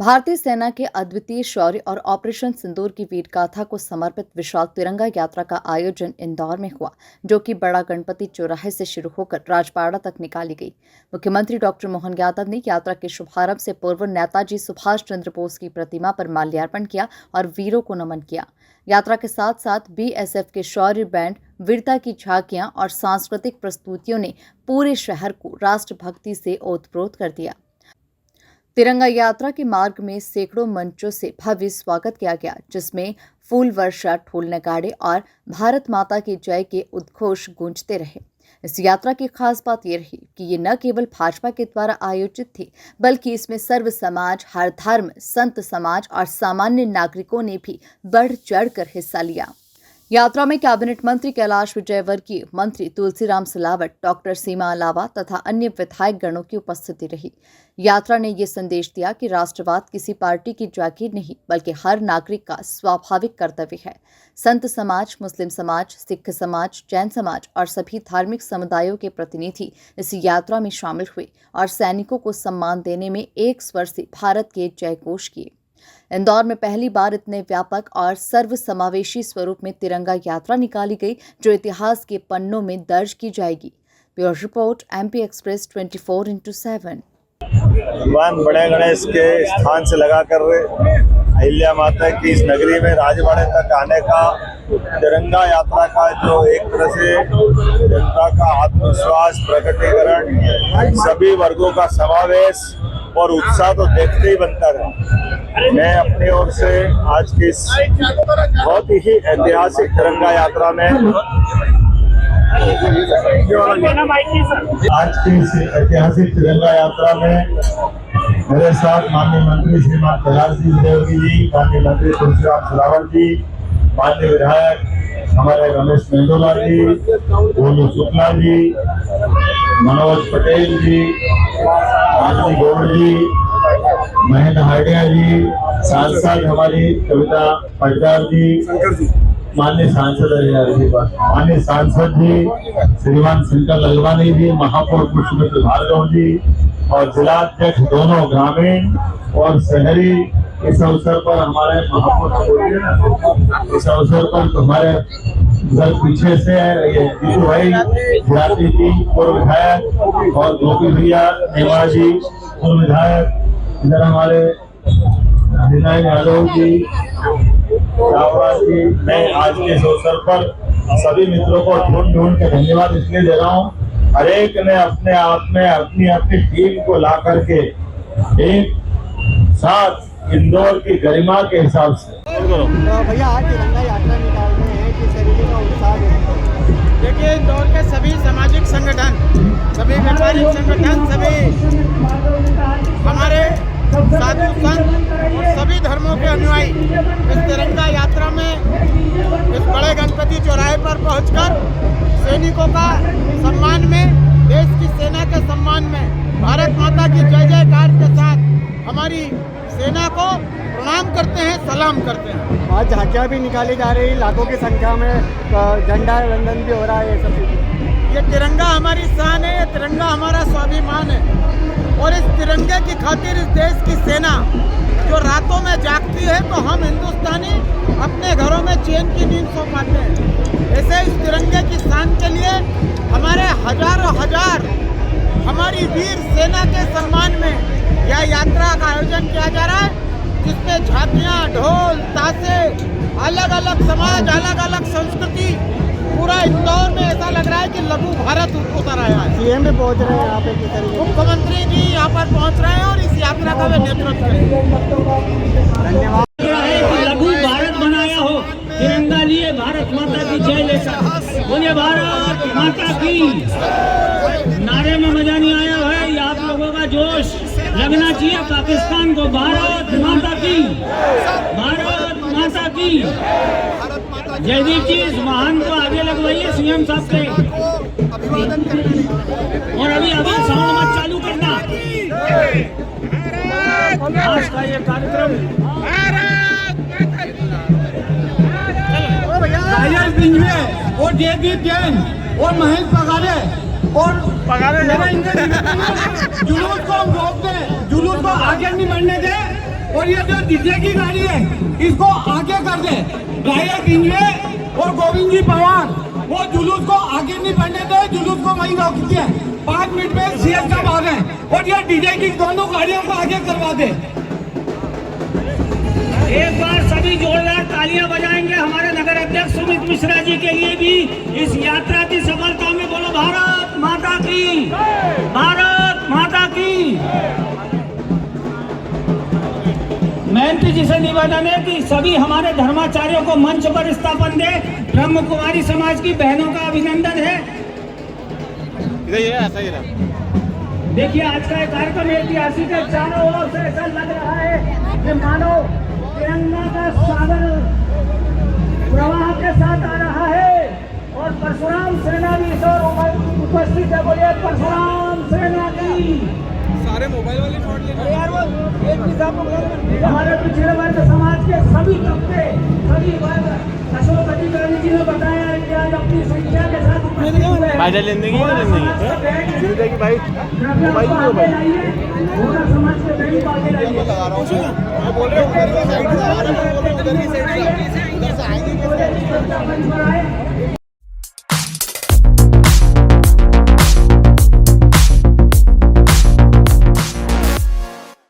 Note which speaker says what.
Speaker 1: भारतीय सेना के अद्वितीय शौर्य और ऑपरेशन सिंदूर की वीर गाथा को समर्पित विशाल तिरंगा यात्रा का आयोजन इंदौर में हुआ, जो कि बड़ा गणपति चौराहे से शुरू होकर राजबाड़ा तक निकाली गई। मुख्यमंत्री डॉक्टर मोहन यादव ने यात्रा के शुभारंभ से पूर्व नेताजी सुभाष चंद्र बोस की प्रतिमा पर माल्यार्पण किया और वीरों को नमन किया। यात्रा के साथ साथ बीएसएफ के शौर्य बैंड, वीरता की झांकियां और सांस्कृतिक प्रस्तुतियों ने पूरे शहर को राष्ट्रभक्ति से ओतप्रोत कर दिया। तिरंगा यात्रा के मार्ग में सैकड़ों मंचों से भव्य स्वागत किया गया, जिसमें फूल वर्षा, ढोल नगाड़े और भारत माता की जय के उद्घोष गूंजते रहे। इस यात्रा की खास बात यह रही कि ये न केवल भाजपा के द्वारा आयोजित थी, बल्कि इसमें सर्व समाज, हर धर्म, संत समाज और सामान्य नागरिकों ने भी बढ़ चढ़कर हिस्सा लिया। यात्रा में कैबिनेट मंत्री कैलाश विजयवर्गीय, मंत्री तुलसीराम सिलावट, डॉक्टर सीमा अलावा तथा अन्य विधायक गणों की उपस्थिति रही। यात्रा ने ये संदेश दिया कि राष्ट्रवाद किसी पार्टी की जागीर नहीं, बल्कि हर नागरिक का स्वाभाविक कर्तव्य है। संत समाज, मुस्लिम समाज, सिख समाज, जैन समाज और सभी धार्मिक समुदायों के प्रतिनिधि इस यात्रा में शामिल हुए और सैनिकों को सम्मान देने में एक स्वर से भारत के जयघोष किए। इंदौर में पहली बार इतने व्यापक और सर्वसमावेशी स्वरूप में तिरंगा यात्रा निकाली गई, जो इतिहास के पन्नों में दर्ज की जाएगी। Bureau report, MP express 24/7।
Speaker 2: भगवान बड़े गणेश के स्थान से लगाकर अहिल्या माता की इस नगरी में राजवाड़े तक आने का तिरंगा यात्रा का जो एक तरह से जनता का आत्मविश्वास, प्रकटीकरण, सभी वर्गों का समावेश और उत्साह तो देखते ही बनता रहा। मैं अपनी ओर से आज की इस बहुत ही ऐतिहासिक तिरंगा यात्रा में मेरे साथ माननीय मंत्री श्रीमान कैलाश विजयवर्गीय जी, माननीय मंत्री तुलसीराम सिलावट जी, माननीय विधायक हमारे रमेश मेंदोला जी, गोलू शुक्ला जी, मनोज पटेल जी, आनंद गौड़ जी, महेंद्र हाडिया जी, सांसद हमारी कविता पटदार जी, माननीय सांसद जी श्रीमान शंकर ललवानी जी, महापौर पुष्पमित्र भार्गव जी और जिलाध्यक्ष दोनों ग्रामीण और शहरी इस अवसर पर हमारे महापौर इस अवसर पर हमारे घर पीछे से ये जीतू भाई जाति जी पूर्व विधायक और गोपी भैया नेवा जी पूर्व विधायक, इधर हमारे विनय यादव जी, चावड़ा जी। मैं आज के इस अवसर पर सभी मित्रों को ढूंढ के धन्यवाद इसलिए दे रहा हूँ। हर एक ने अपने आप में अपनी अपनी टीम को ला करके एक साथ इंदौर की गरिमा के हिसाब से
Speaker 3: भैया आज तिरंगा यात्रा निकाल रहे हैं, किस तरीके का उत्साह है?
Speaker 4: देखिए, इंदौर के सभी सामाजिक संगठन, सभी व्यापारिक संगठन, सभी हमारे साधु संत और सभी धर्मों के अनुयायी इस तिरंगा यात्रा में इस बड़े गणपति चौराहे पर पहुंचकर सैनिकों का सम्मान में, देश की सेना के सम्मान में, भारत माता की जय जयकार के साथ हमारी सेना को प्रणाम करते हैं, सलाम करते हैं।
Speaker 3: आज झांकियाँ भी निकाली जा रही, लाखों की संख्या में झंडा वंदन भी हो रहा है। ये सब
Speaker 4: ये तिरंगा हमारी शान है, ये तिरंगा हमारा स्वाभिमान है और इस तिरंगे की खातिर इस देश की सेना जो रातों में जागती है, तो हम हिंदुस्तानी अपने घरों में चैन की नींद सो पाते हैं। ऐसे इस तिरंगे की शान के लिए हमारे हजारों हजार हमारी वीर सेना के सम्मान में यह यात्रा का आयोजन किया जा रहा है, जिसमें झांकियाँ, ढोल, ताशे, अलग अलग समाज, अलग अलग संस्कृति, पूरा इंदौर में ऐसा लग रहा है कि लघु भारत उतर आया है।
Speaker 3: CM भी पहुंच रहे हैं यहाँ पे, किस तरीके?
Speaker 4: मुख्यमंत्री जी यहाँ पर पहुँच रहे हैं और इस यात्रा का वे नेतृत्व करेंगे।
Speaker 3: धन्यवाद।
Speaker 5: लघु भारत बनाया हो, तिरंगा लिए भारत माता की जय लेकर बोलिए भारत माता की। नारे में मजा नहीं आया है, ये आप लोगों का जोश लगना चाहिए पाकिस्तान को। भारत माता की, भारत माता की। जयदीप जी इस महान को आगे लगवाइए CM साहब से। और अभी साउंड मत चालू करना। आज का ये कार्यक्रम और जयदीप जैन और महेश पगारे और जुलूस को हम रोक दें, जुलूस को आगे नहीं बढ़ने दें।
Speaker 6: और ये जो डीजे की गाड़ी है इसको आगे कर दे। गायक इंजवे और गोविंद जी पवार वो जुलूस को आगे नहीं बढ़ने दे, जुलूस को वहीं रोक दिया। 5 मिनट में सीएम साहब आ गए और ये डीजे की दोनों गाड़ियों को आगे करवा दे।
Speaker 5: एक बार सभी जोरदार तालियां बजाएंगे हमारे नगर अध्यक्ष सुमित मिश्रा जी के लिए भी इस यात्रा की सफलता में। बोलो भारत माता की, भारत माता की। मेहनती जी से निवेदन है कि सभी हमारे धर्माचार्यों को मंच पर स्थापन दे। ब्रह्म कुमारी समाज की बहनों का अभिनंदन है। देखिए आज का ये कार्यक्रम ऐतिहासिक है। चारों ओर से ऐसा लग रहा है कि मानो तिरंगा का सागर प्रवाह के साथ आ रहा है और परशुराम सेना भी इस ओर उपस्थित है। बोलिए परशुराम सेना की।
Speaker 3: सारे मोबाइल वाले शॉट ले यार, वो एक भी साहब
Speaker 5: हमारे पिछड़े वर्ग समाज के सभी तबके, सभी वर्ग, अशोक अधिकारी जी ने बताया है कि आज अपनी संख्या के साथ उपस्थित हुए हैं।
Speaker 3: भाई लेने की भाई
Speaker 5: मोबाइल को आगे लाइए, पूरा समाज के बैंक आगे लाइए।
Speaker 3: बोल रहे हो उधर की साइड से
Speaker 5: उधर से आएंगे।